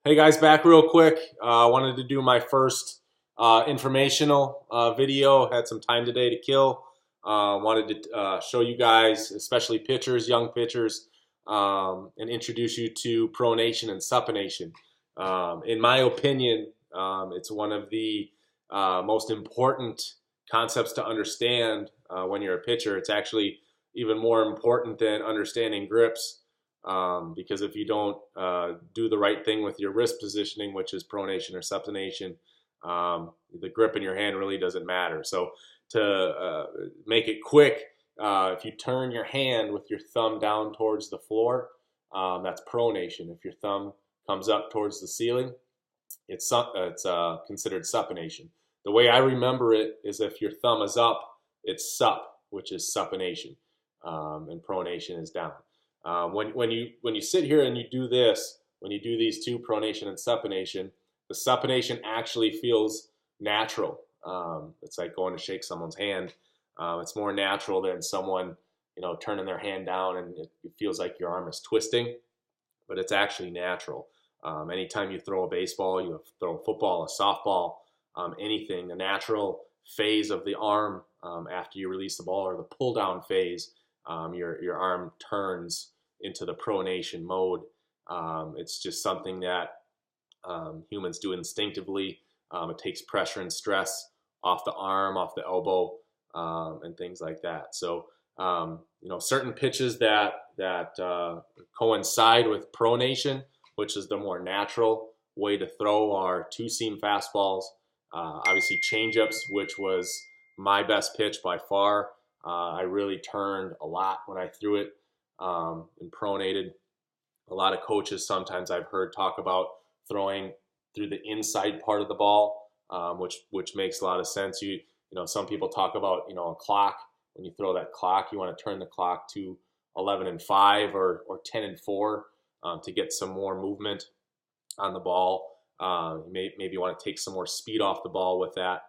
Hey guys, back real quick. I wanted to do my first informational video. Had some time today to kill. Wanted to show you guys, especially pitchers, young pitchers, and introduce you to pronation and supination. In my opinion, it's one of the most important concepts to understand when you're a pitcher. It's actually even more important than understanding grips. Because if you don't do the right thing with your wrist positioning, which is pronation or supination, the grip in your hand really doesn't matter. So to make it quick, if you turn your hand with your thumb down towards the floor, that's pronation. If your thumb comes up towards the ceiling, it's considered supination. The way I remember it is if your thumb is up, it's sup, which is supination, and pronation is down. When you sit here and you do this, when you do these two, pronation and supination, the supination actually feels natural. It's like going to shake someone's hand. It's more natural than someone, turning their hand down and it feels like your arm is twisting, but it's actually natural. Anytime you throw a baseball, you throw a football, a softball, anything, the natural phase of the arm after you release the ball, or the pull down phase, your arm turns into the pronation mode. It's just something that humans do instinctively. It takes pressure and stress off the arm, off the elbow, and things like that. So, certain pitches that coincide with pronation, which is the more natural way to throw, are two-seam fastballs. Obviously, changeups, which was my best pitch by far. I really turned a lot when I threw it and pronated. A lot of coaches sometimes I've heard talk about throwing through the inside part of the ball, which makes a lot of sense. Some people talk about a clock. When you throw that clock, you want to turn the clock to 11-5 or 10-4 to get some more movement on the ball. Maybe you want to take some more speed off the ball with that,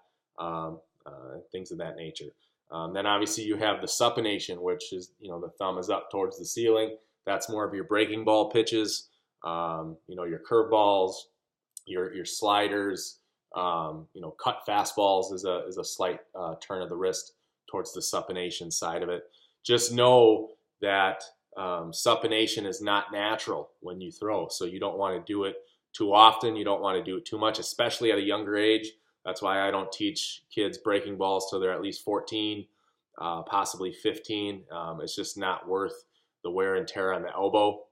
things of that nature. Then obviously you have the supination, which is, the thumb is up towards the ceiling. That's more of your breaking ball pitches, your curveballs, your sliders, cut fastballs is a slight turn of the wrist towards the supination side of it. Just know that supination is not natural when you throw, so you don't want to do it too often. You don't want to do it too much, especially at a younger age. That's why I don't teach kids breaking balls till they're at least 14, possibly 15. It's just not worth the wear and tear on the elbow.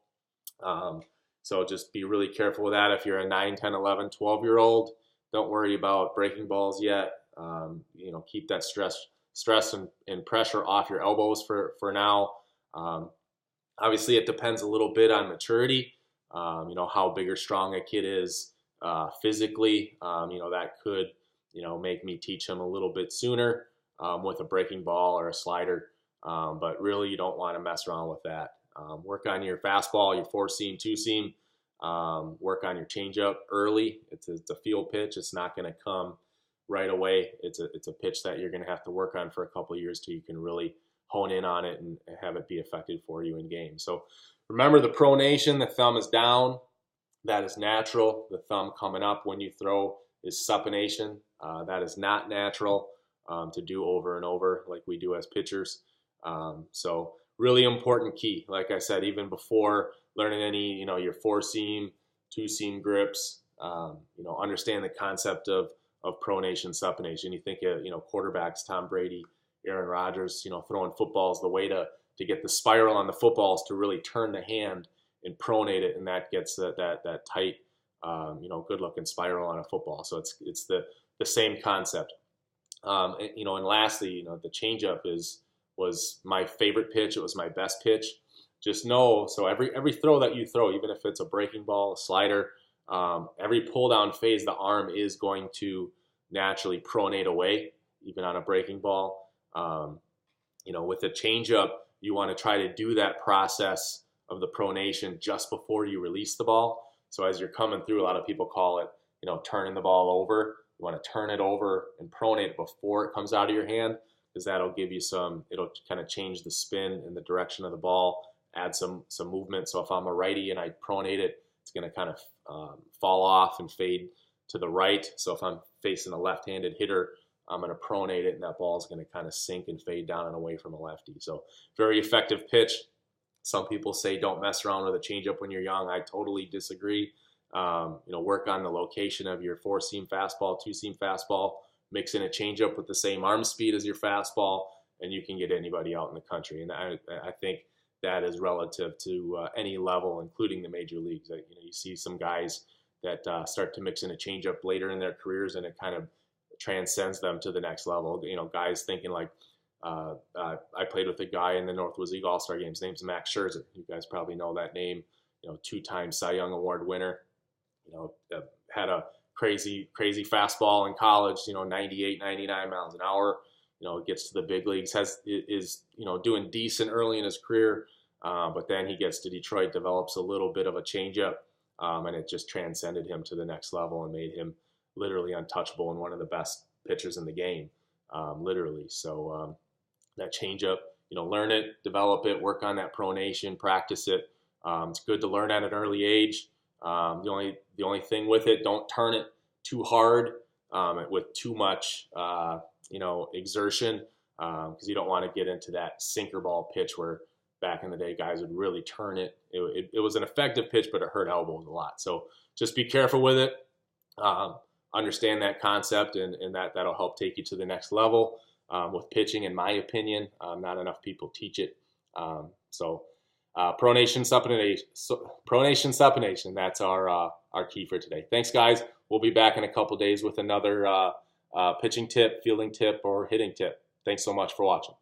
So just be really careful with that. If you're a 9, 10, 11, 12-year-old, don't worry about breaking balls yet. Keep that stress and pressure off your elbows for now. Obviously, it depends a little bit on maturity. How big or strong a kid is physically. That could make me teach them a little bit sooner with a breaking ball or a slider. But really, you don't want to mess around with that. Work on your fastball, your four-seam, two-seam. Work on your changeup early. It's a field pitch. It's not going to come right away. It's a pitch that you're going to have to work on for a couple of years till you can really hone in on it and have it be effective for you in game. So remember the pronation, the thumb is down. That is natural. The thumb coming up when you throw is supination. That is not natural to do over and over like we do as pitchers. So really important key. Like I said, even before learning any, your four-seam, two-seam grips, understand the concept of pronation, supination. You think of, quarterbacks, Tom Brady, Aaron Rodgers, throwing footballs, the way to get the spiral on the footballs to really turn the hand and pronate it, and that gets that tight, good-looking spiral on a football. So it's the same concept. And lastly, the changeup was my favorite pitch. It was my best pitch. Just know, so every throw that you throw, even if it's a breaking ball, a slider, every pull down phase, the arm is going to naturally pronate away, even on a breaking ball. With a changeup, you want to try to do that process of the pronation just before you release the ball. So as you're coming through, a lot of people call it, turning the ball over. You want to turn it over and pronate it before it comes out of your hand, because that'll give you it'll kind of change the spin and the direction of the ball, add some movement. So if I'm a righty and I pronate it it's going to kind of fall off and fade to the right. So if I'm facing a left-handed hitter, I'm going to pronate it, and that ball is going to kind of sink and fade down and away from a lefty. So very effective pitch. Some people say don't mess around with a changeup when you're young. I totally disagree. Work on the location of your four-seam fastball, two-seam fastball, mix in a changeup with the same arm speed as your fastball, and you can get anybody out in the country. And I think that is relative to any level, including the major leagues. You see some guys that start to mix in a changeup later in their careers, and it kind of transcends them to the next level. Guys thinking like, I played with a guy in the Northwoods League All-Star Games. His name's Max Scherzer. You guys probably know that name. Two-time Cy Young Award winner. Had a crazy fastball in college. 98, 99 miles an hour. Gets to the big leagues. Is doing decent early in his career, but then he gets to Detroit, develops a little bit of a changeup, and it just transcended him to the next level and made him literally untouchable and one of the best pitchers in the game, literally. So that changeup, learn it, develop it, work on that pronation, practice it. It's good to learn at an early age. The only thing with it, don't turn it too hard with too much exertion, because you don't want to get into that sinker ball pitch where back in the day guys would really turn it. It was an effective pitch, but it hurt elbows a lot. So just be careful with it. Understand that concept, and that'll help take you to the next level with pitching, in my opinion. Not enough people teach it. Pronation, supination. That's our key for today. Thanks, guys. We'll be back in a couple days with another pitching tip, fielding tip, or hitting tip. Thanks so much for watching.